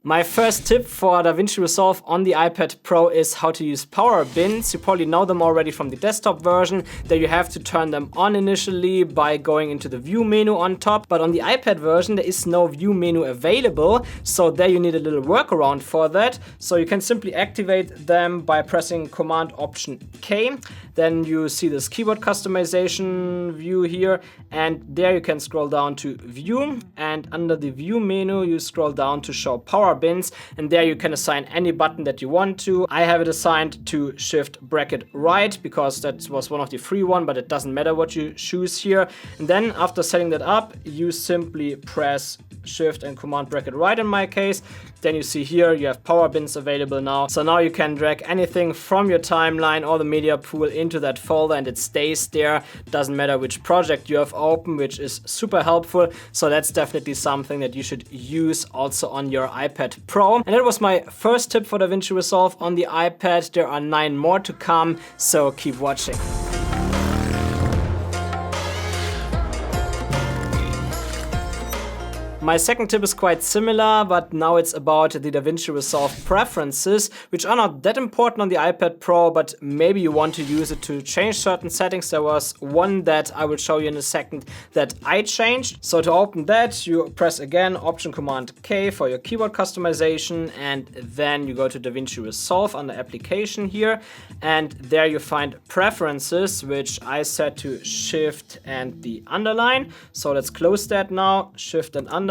My first tip for DaVinci Resolve on the iPad Pro is how to use power bins. You probably know them already from the desktop version, that you have to turn them on initially by going into the view menu on top. But on the iPad version, there is no view menu available. So there you need a little workaround for that. So you can simply activate them by pressing Command Option K. Then you see this keyboard customization view here, and there you can scroll down to View, and under the View menu you scroll down to Show Power Bins, and there you can assign any button that you want to. I have it assigned to Shift Bracket Right because that was one of the free one, but it doesn't matter what you choose here. And then after setting that up, you simply press Shift and Command Bracket Right in my case. Then you see here you have power bins available now. So now you can drag anything from your timeline or the media pool into that folder and it stays there. Doesn't matter which project you have open, which is super helpful. So that's definitely something that you should use also on your iPad Pro. And that was my first tip for DaVinci Resolve on the iPad. There are 9 more to come, so keep watching. My second tip is quite similar, but now it's about the DaVinci Resolve preferences, which are not that important on the iPad Pro, but maybe you want to use it to change certain settings. There was one that I will show you in a second that I changed. So to open that, you press again Option Command K for your keyboard customization, and then you go to DaVinci Resolve under Application here, and there you find Preferences, which I set to Shift and the underline. So let's close that now, Shift and underline.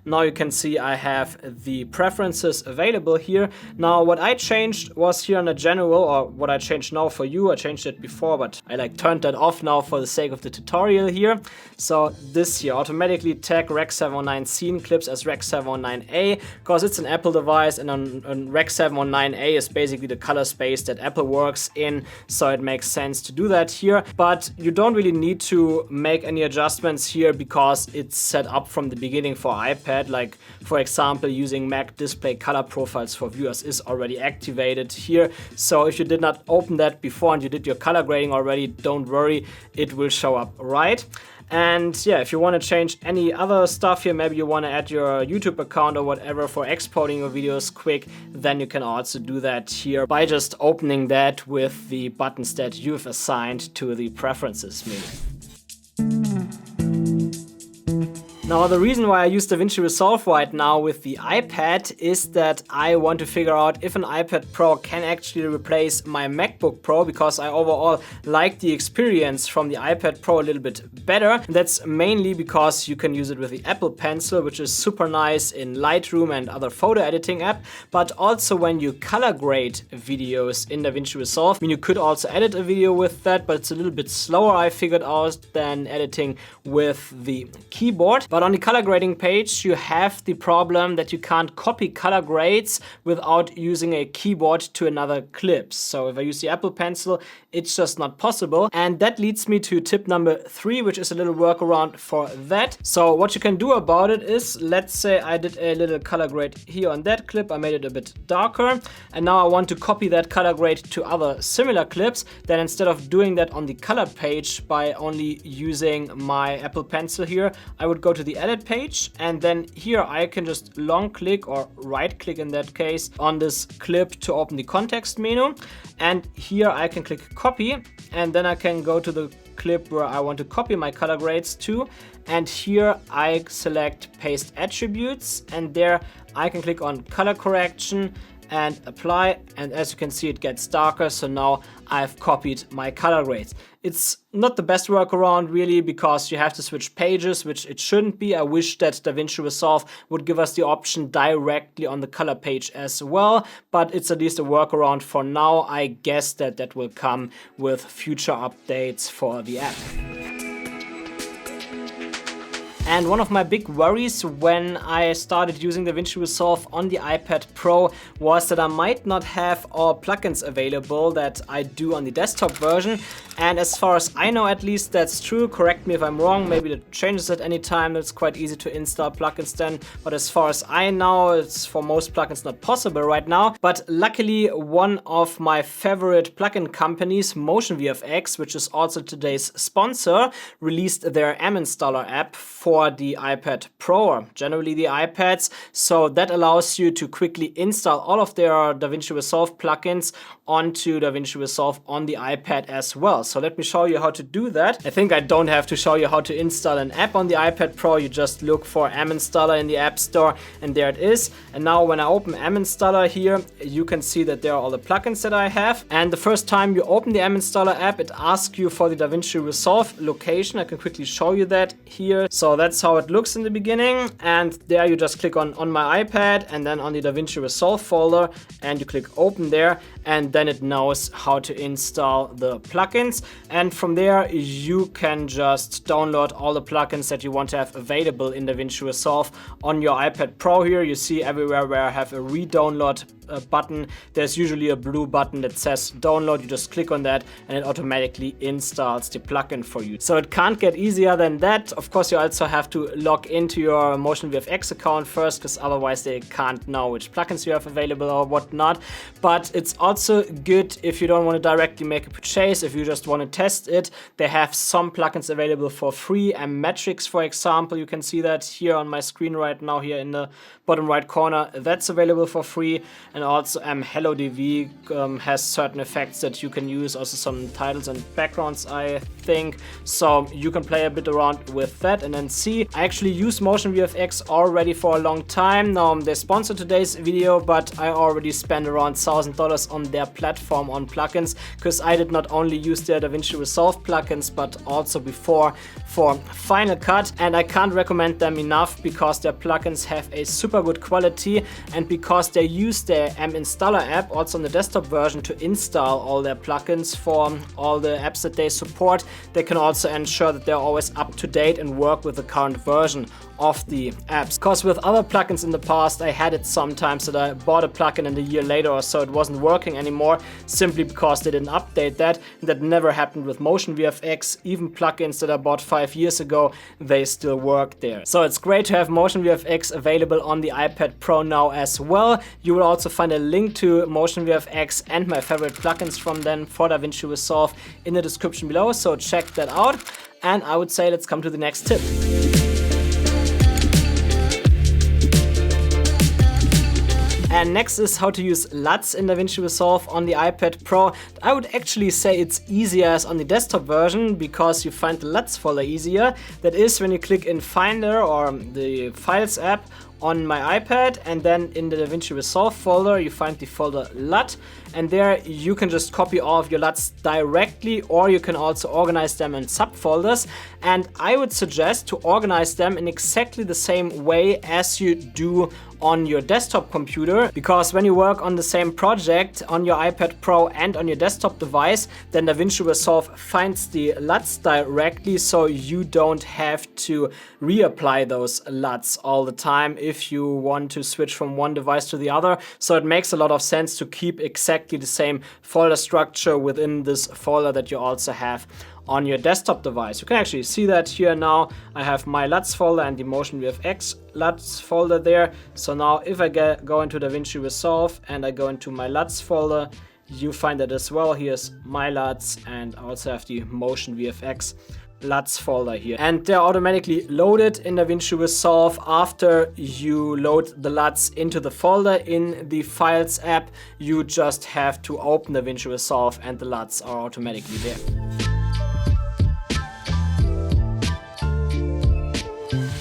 Now you can see I have the preferences available here. Now what I changed was here in the general, or what I changed now for you, I changed it before, but I turned that off now for the sake of the tutorial here. So this here, automatically tag Rec 709 scene clips as Rec 709A, because it's an Apple device, and on Rec 709A is basically the color space that Apple works in, so it makes sense to do that here. But you don't really need to make any adjustments here because it's set up from the beginning for iPad. Like for example, using Mac display color profiles for viewers is already activated here. So if you did not open that before and you did your color grading already, don't worry, it will show up right. And yeah, if you want to change any other stuff here, maybe you want to add your YouTube account or whatever for exporting your videos quick, then you can also do that here by just opening that with the buttons that you've assigned to the preferences menu. Now, the reason why I use DaVinci Resolve right now with the iPad is that I want to figure out if an iPad Pro can actually replace my MacBook Pro, because I overall like the experience from the iPad Pro a little bit better. That's mainly because you can use it with the Apple Pencil, which is super nice in Lightroom and other photo editing app, but also when you color grade videos in DaVinci Resolve. I mean, you could also edit a video with that, but it's a little bit slower, I figured out, than editing with the keyboard. But on the color grading page, you have the problem that you can't copy color grades without using a keyboard to another clip. So if I use the Apple Pencil, it's just not possible. And that leads me to tip number 3, which is a little workaround for that. So what you can do about it is, let's say I did a little color grade here on that clip. I made it a bit darker. And now I want to copy that color grade to other similar clips. Then instead of doing that on the color page by only using my Apple Pencil here, I would go to the edit page, and then here I can just long click or right click in that case on this clip to open the context menu, and here I can click copy, and then I can go to the clip where I want to copy my color grades to, and here I select paste attributes, and there I can click on color correction and apply, and as you can see it gets darker, so now I've copied my color grades. It's not the best workaround really, because you have to switch pages, which it shouldn't be. I wish that DaVinci Resolve would give us the option directly on the color page as well, but it's at least a workaround for now. I guess that that will come with future updates for the app. And one of my big worries when I started using DaVinci Resolve on the iPad Pro was that I might not have all plugins available that I do on the desktop version. And as far as I know, at least that's true. Correct me if I'm wrong, maybe it changes at any time. It's quite easy to install plugins then. But as far as I know, it's for most plugins not possible right now. But luckily, one of my favorite plugin companies, Motion VFX, which is also today's sponsor, released their M Installer app for for the iPad Pro or generally the iPads. So that allows you to quickly install all of their DaVinci Resolve plugins onto DaVinci Resolve on the iPad as well. So let me show you how to do that. I think I don't have to show you how to install an app on the iPad Pro. You just look for M Installer in the App Store and there it is. And now when I open M Installer here, you can see that there are all the plugins that I have. And the first time you open the M Installer app, it asks you for the DaVinci Resolve location. I can quickly show you that here. So that's how it looks in the beginning. And there you just click on my iPad and then on the DaVinci Resolve folder and you click open there, and then it knows how to install the plugins. And from there you can just download all the plugins that you want to have available in DaVinci Resolve on your iPad Pro. Here you see everywhere where I have a re-download button, there's usually a blue button that says download. You just click on that and it automatically installs the plugin for you. So it can't get easier than that. Of course, you also have to log into your Motion VFX account first, because otherwise they can't know which plugins you have available or whatnot. But it's also good if you don't want to directly make a purchase, if you just want to test it. They have some plugins available for free. Metrics, for example, you can see that here on my screen right now, here in the bottom right corner, that's available for free. And also Hello DV has certain effects that you can use, also some titles and backgrounds, I think. So you can play a bit around with that and then see. I actually use Motion VFX already for a long time. Now they sponsor today's video, but I already spent around $1,000 on their platform on plugins, because I did not only use their DaVinci Resolve plugins, but also before for Final Cut. And I can't recommend them enough because their plugins have a super good quality and because they use their M Installer app also on the desktop version to install all their plugins for all the apps that they support. They can also ensure that they're always up to date and work with the current version of the apps. Because with other plugins in the past, I had it sometimes that I bought a plugin and a year later or so it wasn't working anymore, simply because they didn't update that. And that never happened with Motion VFX. Even plugins that I bought 5 years ago, they still work there. So it's great to have Motion VFX available on the iPad Pro now as well. You will also find a link to Motion VFX and my favorite plugins from them for DaVinci Resolve in the description below, so check that out. And I would say let's come to the next tip. And next is how to use LUTS in DaVinci Resolve on the iPad Pro. I would actually say it's easier as on the desktop version because you find the LUTS folder easier. That is when you click in Finder or the Files app on my iPad, and then in the DaVinci Resolve folder you find the folder LUT, and there you can just copy all of your LUTs directly, or you can also organize them in subfolders. And I would suggest to organize them in exactly the same way as you do on your desktop computer, because when you work on the same project on your iPad Pro and on your desktop device, then DaVinci Resolve finds the LUTs directly, so you don't have to reapply those LUTs all the time if you want to switch from one device to the other. So it makes a lot of sense to keep exactly the same folder structure within this folder that you also have on your desktop device. You can actually see that here now. I have my LUTs folder and the Motion VFX LUTs folder there. So now if I go into DaVinci Resolve and I go into my LUTs folder, you find that as well. Here's my LUTs, and I also have the Motion VFX LUTs folder here. And they're automatically loaded in DaVinci Resolve after you load the LUTs into the folder in the Files app. You just have to open DaVinci Resolve and the LUTs are automatically there.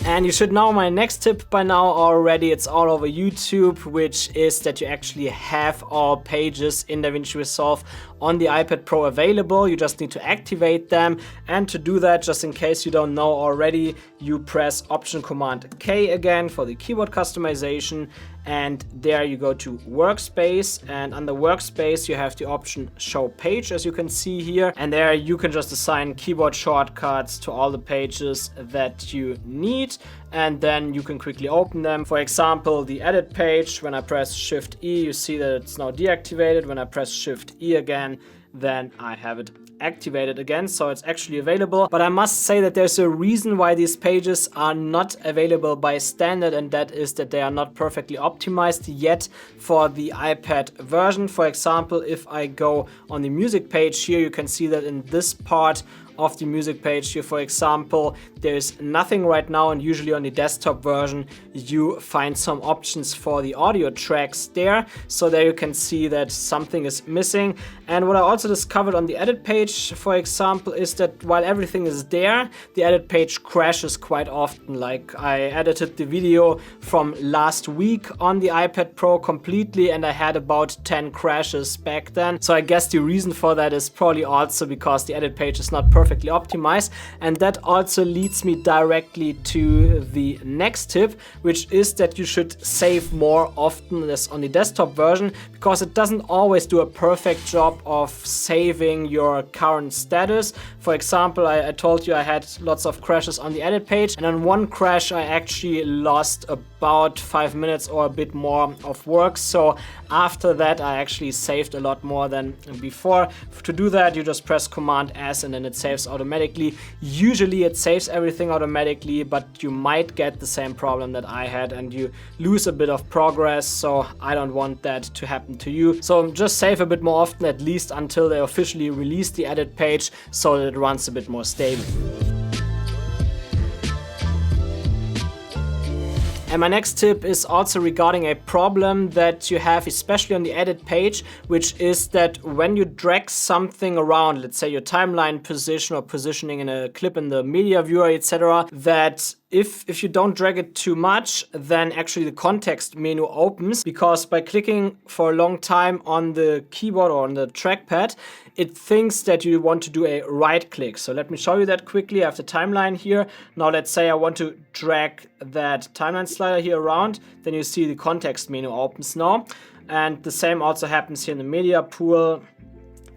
And you should know my next tip by now already. It's all over YouTube, which is that you actually have all pages in DaVinci Resolve on the iPad Pro available. You just need to activate them. And to do that, just in case you don't know already, you press Option Command K again for the keyboard customization. And there you go to Workspace, and under Workspace you have the option Show Page, as you can see here, and there you can just assign keyboard shortcuts to all the pages that you need, and then you can quickly open them. For example, the Edit page, when I press Shift E, you see that it's now deactivated. When I press Shift E again, then I have it activated again, so it's actually available. But I must say that there's a reason why these pages are not available by standard, and that is that they are not perfectly optimized yet for the iPad version. For example, if I go on the music page here, you can see that in this part of the music page here. For example, there's nothing right now, and usually on the desktop version you find some options for the audio tracks there. So there you can see that something is missing. And what I also discovered on the edit page, for example, is that while everything is there, the edit page crashes quite often. Like, I edited the video from last week on the iPad Pro completely, and I had about 10 crashes back then. So I guess the reason for that is probably also because the edit page is not perfectly optimized. And that also leads me directly to the next tip, which is that you should save more often as on the desktop version, because it doesn't always do a perfect job of saving your current status. For example, I told you I had lots of crashes on the edit page, and on one crash I actually lost about 5 minutes or a bit more of work. So after that I actually saved a lot more than before. To do that, you just press Command S and then it saves automatically. Usually it saves everything automatically, but you might get the same problem that I had and you lose a bit of progress. So I don't want that to happen to you. So just save a bit more often, at least until they officially release the edit page, so that it runs a bit more stable. And my next tip is also regarding a problem that you have, especially on the edit page, which is that when you drag something around, let's say your timeline position or positioning in a clip in the media viewer, etc., that if you don't drag it too much, then actually the context menu opens, because by clicking for a long time on the keyboard or on the trackpad, it thinks that you want to do a right click. So let me show you that quickly. I have the timeline here. Now let's say I want to drag that timeline slider here around, then you see the context menu opens now. And the same also happens here in the media pool.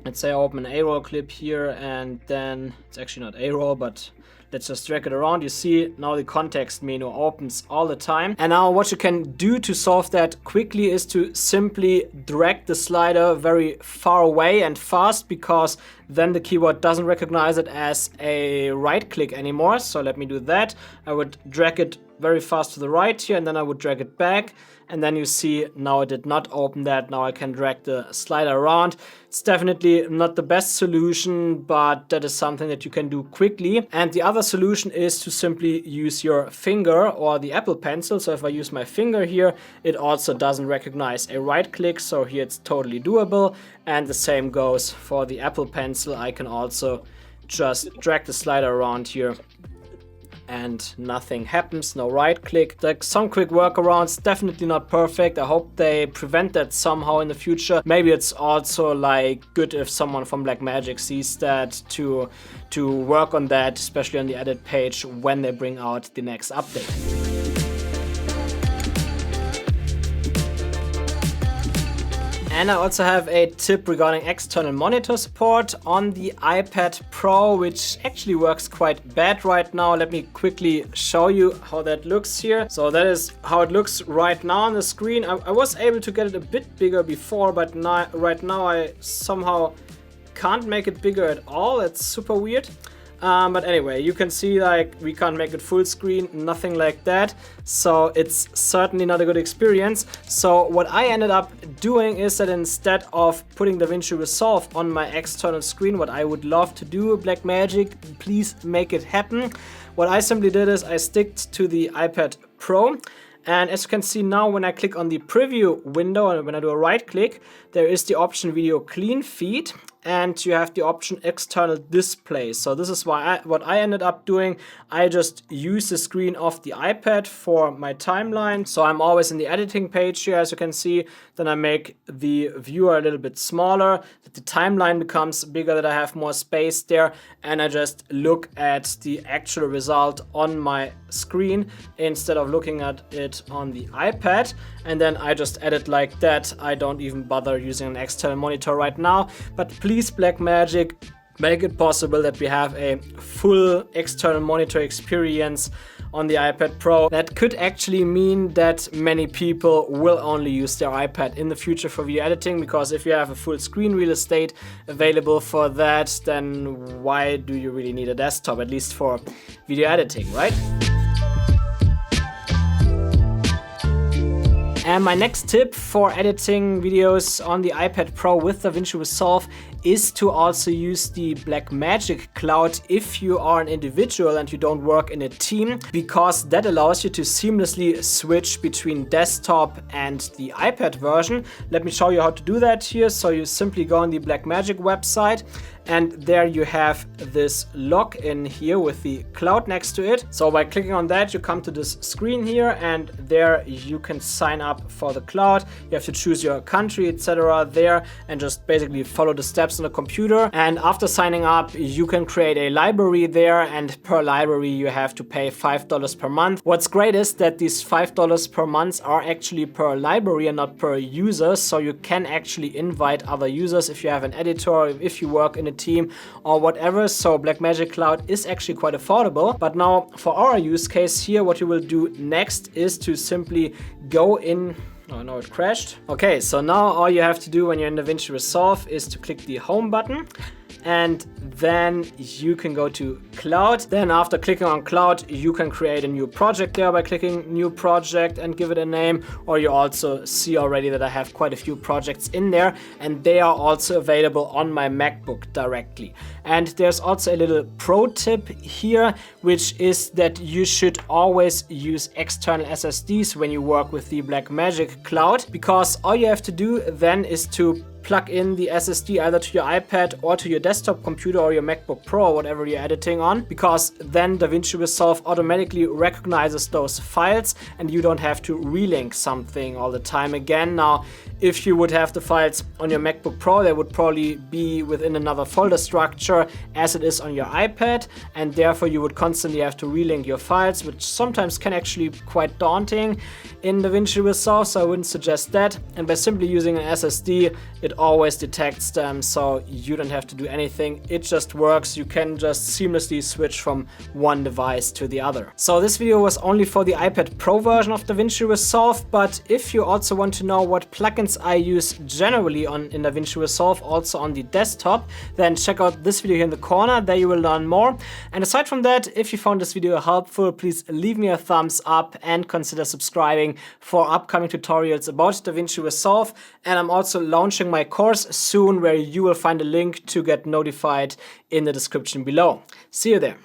Let's say I open an A-roll clip here, and then it's actually not A-roll, but let's just drag it around. You see now the context menu opens all the time. And now what you can do to solve that quickly is to simply drag the slider very far away and fast, because then the keyboard doesn't recognize it as a right click anymore. So let me do that. I would drag it very fast to the right here, and then I would drag it back. And then you see now it did not open that. Now I can drag the slider around. It's definitely not the best solution, but that is something that you can do quickly. And the other solution is to simply use your finger or the Apple Pencil. So if I use my finger here, it also doesn't recognize a right click. So here it's totally doable. And the same goes for the Apple Pencil. I can also just drag the slider around here and nothing happens, no right click. Like, some quick workarounds, definitely not perfect. I hope they prevent that somehow in the future. Maybe it's also like good if someone from Blackmagic sees that to work on that, especially on the edit page when they bring out the next update. And I also have a tip regarding external monitor support on the iPad Pro, which actually works quite bad right now. Let me quickly show you how that looks here. So that is how it looks right now on the screen. I was able to get it a bit bigger before, but right now I somehow can't make it bigger at all. It's super weird. But anyway, you can see like we can't make it full screen, nothing like that. So it's certainly not a good experience. So what I ended up doing is that instead of putting DaVinci Resolve on my external screen, what I would love to do, Blackmagic, please make it happen. What I simply did is I sticked to the iPad Pro. And as you can see now, when I click on the preview window and when I do a right click, there is the option video clean feed, and you have the option external display. So this is what I ended up doing. I just use the screen of the iPad for my timeline. So I'm always in the editing page here, as you can see. Then I make the viewer a little bit smaller, that the timeline becomes bigger, that I have more space there, and I just look at the actual result on my screen instead of looking at it on the iPad. And then I just edit like that. I don't even bother using an external monitor right now. But please, Blackmagic, make it possible that we have a full external monitor experience on the iPad Pro. That could actually mean that many people will only use their iPad in the future for video editing, because if you have a full screen real estate available for that, then why do you really need a desktop, at least for video editing, right? And my next tip for editing videos on the iPad Pro with DaVinci Resolve is to also use the Blackmagic Cloud if you are an individual and you don't work in a team, because that allows you to seamlessly switch between desktop and the iPad version. Let me show you how to do that here. So you simply go on the Blackmagic website, and there you have this login here with the cloud next to it. So by clicking on that, you come to this screen here, and there you can sign up for the cloud. You have to choose your country, etc. there, and just basically follow the steps on the computer. And after signing up, you can create a library there, and per library you have to pay $5 per month. What's great is that these $5 per month are actually per library and not per user, so you can actually invite other users if you have an editor, if you work in a team or whatever. So Blackmagic Cloud is actually quite affordable. But now for our use case here, what you will do next is to simply go in. Oh no, it crashed. Okay, so now all you have to do when you're in DaVinci Resolve is to click the home button, and then you can go to cloud. Then after clicking on cloud, you can create a new project there by clicking new project and give it a name. Or you also see already that I have quite a few projects in there, and they are also available on my MacBook directly. And there's also a little pro tip here, which is that you should always use external SSDs when you work with the Blackmagic Cloud, because all you have to do then is to plug in the SSD either to your iPad or to your desktop computer or your MacBook Pro or whatever you're editing on, because then DaVinci Resolve automatically recognizes those files and you don't have to relink something all the time again. Now, if you would have the files on your MacBook Pro, they would probably be within another folder structure as it is on your iPad, and therefore you would constantly have to relink your files, which sometimes can actually be quite daunting in DaVinci Resolve, so I wouldn't suggest that. And by simply using an SSD, it always detects them, so you don't have to do anything. It just works. You can just seamlessly switch from one device to the other. So this video was only for the iPad Pro version of DaVinci Resolve, but if you also want to know what plugins I use generally in DaVinci Resolve, also on the desktop, then check out this video here in the corner. There you will learn more. And aside from that, if you found this video helpful, please leave me a thumbs up and consider subscribing for upcoming tutorials about DaVinci Resolve. And I'm also launching my course soon, where you will find a link to get notified in the description below. See you there.